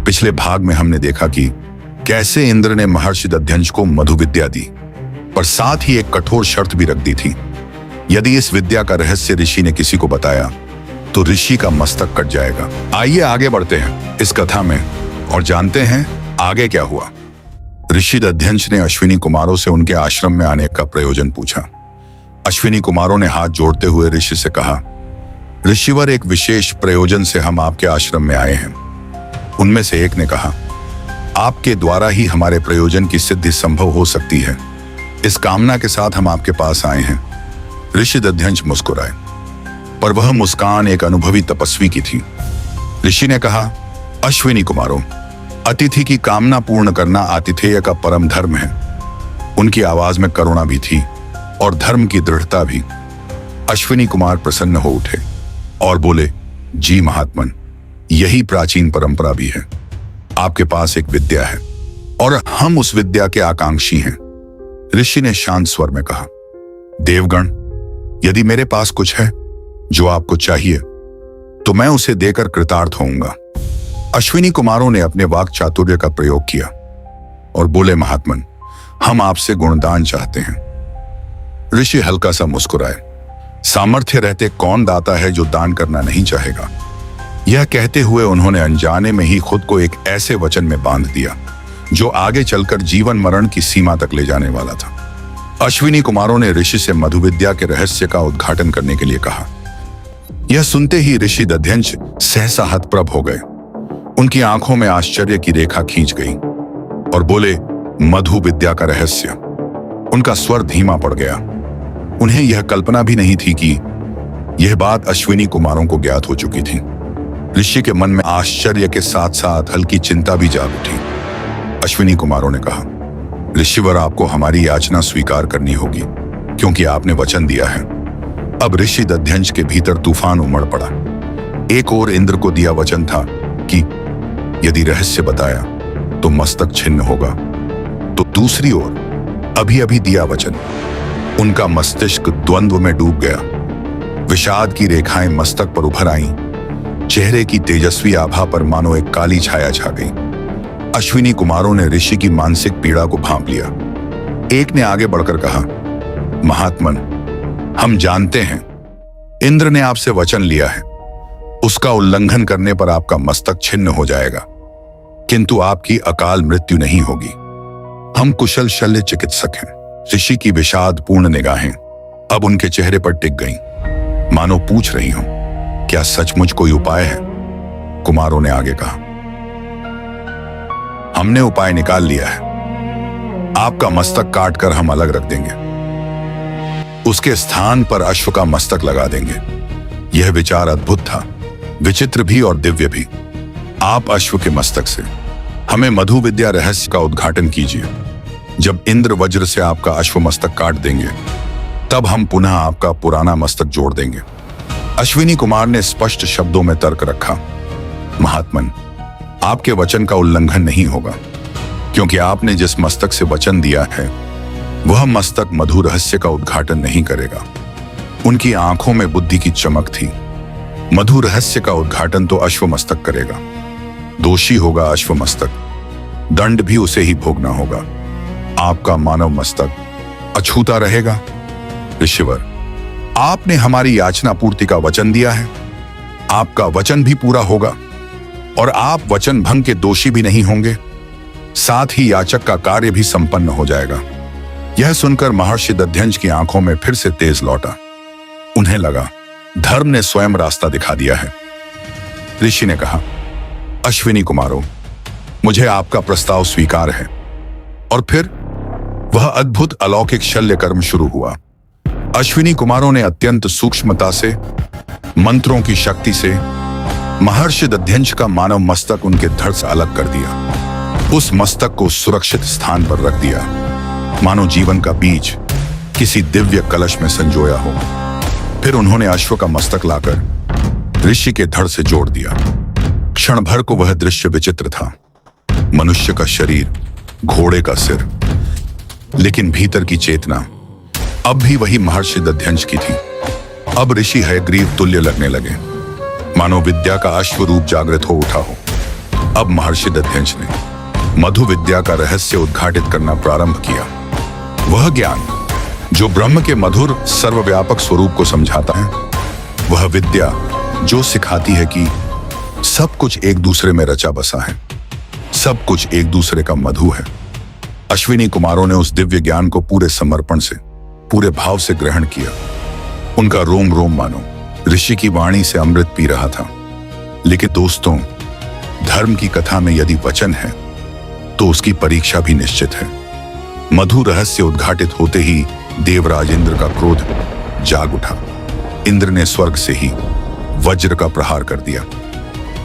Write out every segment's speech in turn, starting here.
पिछले भाग में हमने देखा कि कैसे इंद्र ने महर्षि दध्यंश को मधु विद्या दी, पर साथ ही एक कठोर शर्त भी रख दी थी। यदि इस विद्या का रहस्य ऋषि ने किसी को बताया तो ऋषि का मस्तक कट जाएगा। आइए आगे बढ़ते हैं इस कथा में और जानते हैं आगे क्या हुआ। ऋषि दध्यंश ने अश्विनी कुमारों से उनके आश्रम में आने का प्रयोजन पूछा। अश्विनी कुमारों ने हाथ जोड़ते हुए ऋषि से कहा, ऋषिवर, एक विशेष प्रयोजन से हम आपके आश्रम में आए हैं। उनमें से एक ने कहा, आपके द्वारा ही हमारे प्रयोजन की सिद्धि संभव हो सकती है। इस कामना के साथ हम आपके पास आए हैं। ऋषि दध्यंश मुस्कुराए, पर वह मुस्कान एक अनुभवी तपस्वी की थी। ऋषि ने कहा, अश्विनी कुमारों, अतिथि की कामना पूर्ण करना आतिथेय का परम धर्म है। उनकी आवाज में करुणा भी थी और धर्म की दृढ़ता भी। अश्विनी कुमार प्रसन्न हो उठे और बोले, जी महात्मन, यही प्राचीन परंपरा भी है। आपके पास एक विद्या है और हम उस विद्या के आकांक्षी हैं। ऋषि ने शांत स्वर में कहा, देवगण, यदि मेरे पास कुछ है जो आपको चाहिए तो मैं उसे देकर कृतार्थ होऊंगा। अश्विनी कुमारों ने अपने वाक चातुर्य का प्रयोग किया और बोले, महात्मन, हम आपसे गुणदान चाहते हैं। ऋषि हल्का सा मुस्कुराए। सामर्थ्य रहते कौन दाता है जो दान करना नहीं चाहेगा। यह कहते हुए उन्होंने अनजाने में ही खुद को एक ऐसे वचन में बांध दिया जो आगे चलकर जीवन मरण की सीमा तक ले जाने वाला था। अश्विनी कुमारों ने ऋषि से मधु विद्या के रहस्य का उद्घाटन करने के लिए कहा। यह सुनते ही ऋषि दध्यंश सहसा हतप्रभ हो गए। उनकी आंखों में आश्चर्य की रेखा खींच गई और बोले, मधु विद्या का रहस्य। उनका स्वर धीमा पड़ गया। उन्हें यह कल्पना भी नहीं थी कि यह बात अश्विनी कुमारों को ज्ञात हो चुकी थी। ऋषि के मन में आश्चर्य के साथ साथ हल्की चिंता भी जाग उठी। अश्विनी कुमारों ने कहा, ऋषिवर, आपको हमारी याचना स्वीकार करनी होगी क्योंकि आपने वचन दिया है। अब ऋषि दध्यंश के भीतर तूफान उमड़ पड़ा। एक ओर इंद्र को दिया वचन था कि यदि रहस्य बताया तो मस्तक छिन्न होगा, तो दूसरी ओर अभी अभी दिया वचन। उनका मस्तिष्क द्वंद्व में डूब गया। विषाद की रेखाएं मस्तक पर उभर आईं। चेहरे की तेजस्वी आभा पर मानो एक काली छाया छा गई। अश्विनी कुमारों ने ऋषि की मानसिक पीड़ा को भांप लिया। एक ने आगे बढ़कर कहा, महात्मन, हम जानते हैं इंद्र ने आपसे वचन लिया है। उसका उल्लंघन करने पर आपका मस्तक छिन्न हो जाएगा, किंतु आपकी अकाल मृत्यु नहीं होगी। हम कुशल शल्य चिकित्सक हैं। ऋषि की विषाद पूर्ण निगाहें अब उनके चेहरे पर टिक गईं, मानो पूछ रही हों, क्या सचमुच कोई उपाय है? कुमारों ने आगे कहा, हमने उपाय निकाल लिया है। आपका मस्तक काटकर हम अलग रख देंगे। उसके स्थान पर अश्व का मस्तक लगा देंगे। यह विचार अद्भुत था, विचित्र भी और दिव्य भी। आप अश्व के मस्तक से हमें मधु विद्या रहस्य का उद्घाटन कीजिए। जब इंद्र वज्र से आपका अश्व मस्तक काट देंगे तब हम पुनः आपका पुराना मस्तक जोड़ देंगे। अश्विनी कुमार ने स्पष्ट शब्दों में तर्क रखा, महात्मन, आपके वचन का उल्लंघन नहीं होगा, क्योंकि आपने जिस मस्तक से वचन दिया है वह मस्तक मधु रहस्य का उद्घाटन नहीं करेगा। उनकी आंखों में बुद्धि की चमक थी। मधु रहस्य का उद्घाटन तो अश्व मस्तक करेगा। दोषी होगा अश्व मस्तक, दंड भी उसे ही भोगना होगा। आपका मानव मस्तक अछूता रहेगा। ऋषिवर, आपने हमारी याचना पूर्ति का वचन दिया है। आपका वचन भी पूरा होगा और आप वचन भंग के दोषी भी नहीं होंगे। साथ ही याचक का कार्य भी संपन्न हो जाएगा। यह सुनकर महर्षि दध्यंश की आंखों में फिर से तेज लौटा। उन्हें लगा धर्म ने स्वयं रास्ता दिखा दिया है। ऋषि ने कहा, अश्विनी कुमारों, मुझे आपका प्रस्ताव स्वीकार है। और फिर वह अद्भुत अलौकिक शल्य कर्म शुरू हुआ। अश्विनी कुमारों ने अत्यंत सूक्ष्मता से, मंत्रों की शक्ति से महर्षि दध्यंश का मानव मस्तक उनके धड़ से अलग कर दिया। उस मस्तक को सुरक्षित स्थान पर रख दिया, मानो जीवन का बीज किसी दिव्य कलश में संजोया हो। फिर उन्होंने अश्व का मस्तक लाकर ऋषि के धड़ से जोड़ दिया। क्षण भर को वह दृश्य विचित्र था। मनुष्य का शरीर, घोड़े का सिर, लेकिन भीतर की चेतना अब भी वही महर्षि दध्यंश की थी। अब ऋषि हयग्रीव तुल्य लगने लगे, मानो विद्या का अश्व रूप जागृत हो उठा हो। अब महर्षि दध्यंश ने मधु विद्या का रहस्य उद्घाटित करना प्रारंभ किया। वह ज्ञान जो ब्रह्म के मधुर सर्वव्यापक स्वरूप को समझाता है, वह विद्या जो सिखाती है कि सब कुछ एक दूसरे में रचा बसा है, सब कुछ एक दूसरे का मधु है। अश्विनी कुमारों ने उस दिव्य ज्ञान को पूरे समर्पण से, पूरे भाव से ग्रहण किया। उनका रोम रोम मानो ऋषि की वाणी से अमृत पी रहा था। लेकिन दोस्तों, धर्म की कथा में यदि वचन है तो उसकी परीक्षा भी निश्चित है। मधु रहस्य उद्घाटित होते ही देवराज इंद्र का क्रोध जाग उठा। इंद्र ने स्वर्ग से ही वज्र का प्रहार कर दिया।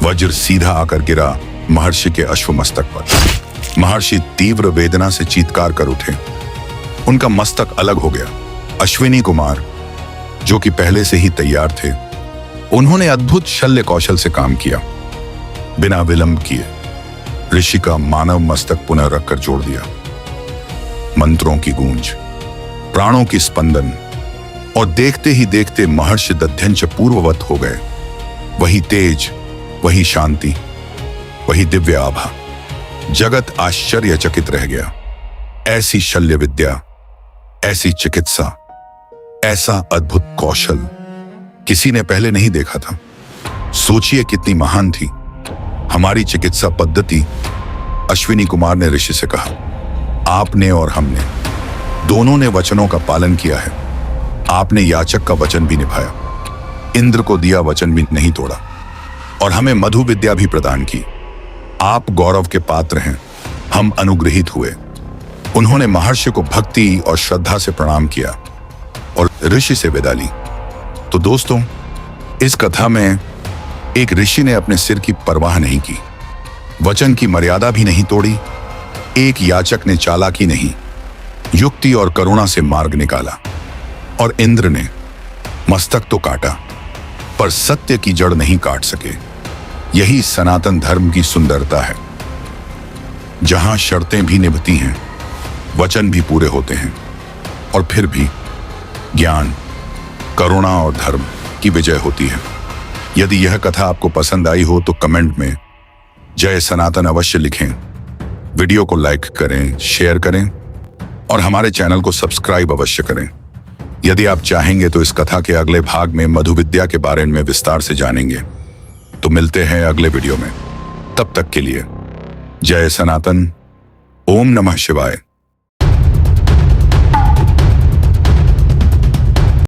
वज्र सीधा आकर गिरा महर्षि के अश्वमस्तक पर। महर्षि तीव्र वेदना से चीत्कार कर उठे। उनका मस्तक अलग हो गया। अश्विनी कुमार, जो कि पहले से ही तैयार थे, उन्होंने अद्भुत शल्य कौशल से काम किया। बिना विलंब किए ऋषि का मानव मस्तक पुनः रखकर जोड़ दिया। मंत्रों की गूंज, प्राणों की स्पंदन, और देखते ही देखते महर्षि दध्यंश पूर्ववत हो गए। वही तेज, वही शांति, वही दिव्य आभा। जगत आश्चर्यचकित रह गया। ऐसी शल्य विद्या, ऐसी चिकित्सा, ऐसा अद्भुत कौशल किसी ने पहले नहीं देखा था। सोचिए कितनी महान थी हमारी चिकित्सा पद्धति। अश्विनी कुमार ने ऋषि से कहा, आपने और हमने दोनों ने वचनों का पालन किया है। आपने याचक का वचन भी निभाया, इंद्र को दिया वचन भी नहीं तोड़ा, और हमें मधु विद्या भी प्रदान की। आप गौरव के पात्र हैं, हम अनुग्रहित हुए। उन्होंने महर्षि को भक्ति और श्रद्धा से प्रणाम किया और ऋषि से विदा ली। तो दोस्तों, इस कथा में एक ऋषि ने अपने सिर की परवाह नहीं की, वचन की मर्यादा भी नहीं तोड़ी। एक याचक ने चालाकी नहीं, युक्ति और करुणा से मार्ग निकाला, और इंद्र ने मस्तक तो काटा पर सत्य की जड़ नहीं काट सके। यही सनातन धर्म की सुंदरता है, जहां शर्तें भी निभती हैं, वचन भी पूरे होते हैं, और फिर भी ज्ञान, करुणा और धर्म की विजय होती है। यदि यह कथा आपको पसंद आई हो तो कमेंट में जय सनातन अवश्य लिखें। वीडियो को लाइक करें, शेयर करें, और हमारे चैनल को सब्सक्राइब अवश्य करें। यदि आप चाहेंगे तो इस कथा के अगले भाग में मधु विद्या के बारे में विस्तार से जानेंगे। तो मिलते हैं अगले वीडियो में। तब तक के लिए जय सनातन। ओम नमः शिवाय।